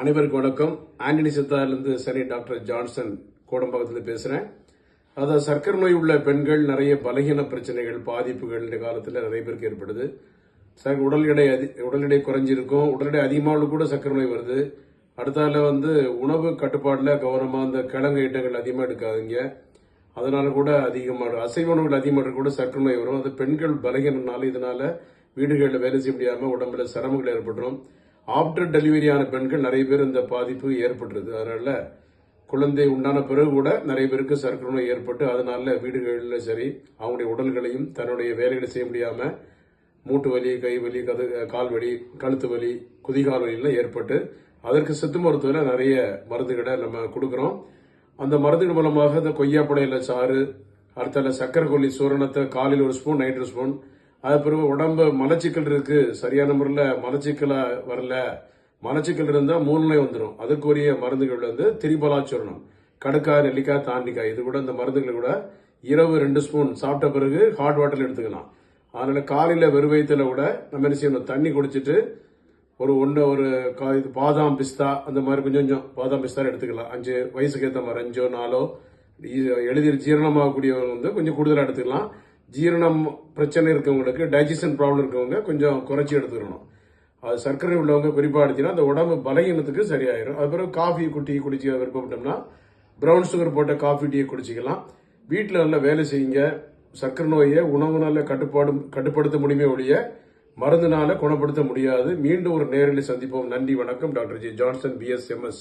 அனைவருக்கும் வணக்கம். ஆண்டனி சித்தாரிலிருந்து சனி doctor Johnson கோடம்பாக்கத்தில் பேசுறேன். அதாவது சர்க்கரை நோய் உள்ள பெண்கள் நிறைய பலகீன பிரச்சனைகள் பாதிப்புகள் இந்த காலத்தில் நிறைய பேருக்கு ஏற்படுது. உடல் எடை குறைஞ்சிருக்கும், உடல் எடை அதிகமாக கூட சர்க்கரை நோய் வருது. அடுத்தால உணவு கட்டுப்பாடுல கவனமா அந்த கிழங்கு ஐட்டங்கள் அதிகமாக எடுக்காதீங்க. அதனால கூட அதிகமாக அசைவ உணவுகள் அதிகமாக கூட சர்க்கரை நோய் வரும். அது பெண்கள் பலகீனனால இதனால வீடுகளில் வேலை செய்ய முடியாம உடம்புல சிரமங்கள் ஏற்பட்டுரும். ஆப்டர் டெலிவரியான பெண்கள் நிறைய பேர் இந்த பாதிப்பு ஏற்பட்டுருது. அதனால குழந்தை உண்டான பிறகு கூட நிறைய பேருக்கு சர்க்கரை நோய் ஏற்பட்டு அதனால வீடுகளில் சரி அவங்களுடைய உடல்களையும் தன்னுடைய வேலைகளை செய்ய முடியாம மூட்டு வலி, கை வலி, கால் வலி, கழுத்து வலி, குதிகால் வலியெல்லாம் ஏற்பட்டு அதற்கு சித்த மருத்துவத்தில் நிறைய மருந்துகளை நம்ம கொடுக்குறோம். அந்த மருந்துகள் மூலமாக இந்த கொய்யாப்படையில சாறு, அடுத்தால சர்க்கரை கொல்லி சூரணத்தை காலையில் ஒரு ஸ்பூன், நைட் ஒரு ஸ்பூன். அது பிறகு உடம்பு மலச்சிக்கல் இருக்கு, சரியான முறையில் மலச்சிக்கல வரல, மலச்சிக்கல் இருந்தா மூலநோய் வந்துடும். அதுக்குரிய மருந்துகள் திரிபலா சூரணம், கடுக்காய், நெல்லிக்காய், தாண்டிக்காய், இது கூட இந்த மருந்துகளை கூட இரவு 2 ஸ்பூன் சாப்பிட்ட பிறகு ஹாட் வாட்டர் எடுத்துக்கலாம். அதனால காலையில வெறுவயத்துல கூட நம்ம என்ன செய்யணும், தண்ணி குடிச்சிட்டு ஒரு பாதாம் பிஸ்தா அந்த மாதிரி கொஞ்சம் பாதாம் பிஸ்தா எடுத்துக்கலாம். 5 வயசுக்கு ஏற்ற மாதிரி 5 4 எளிதில் ஜீரணமாகக்கூடியவங்க கொஞ்சம் கூடுதலாக எடுத்துக்கலாம். ஜீரணம் பிரச்சனை இருக்கவங்களுக்கு, டைஜஷன் ப்ராப்ளம் இருக்கவங்க கொஞ்சம் குறைச்சி எடுத்துக்கணும். அது சர்க்கரை உள்ளவங்க குறிப்பாக எடுத்தீங்கன்னா அந்த உடம்பு பலகீனத்துக்கு சரியாயிரும். அது பிறகு காஃபி டீ குடிச்சு விருப்பப்பட்டோம்னா பிரவுன் சுகர் போட்ட காஃபி டீயை குடிச்சிக்கலாம். வீட்டில் நல்லா வேலை செய்யுங்க. சர்க்கரை நோயை உணவுனால கட்டுப்படுத்த முடியுமே ஒழிய மருந்துனால குணப்படுத்த முடியாது. மீண்டும் ஒரு நேரில் சந்திப்போம். நன்றி, வணக்கம். Doctor G. Johnson, BSMS.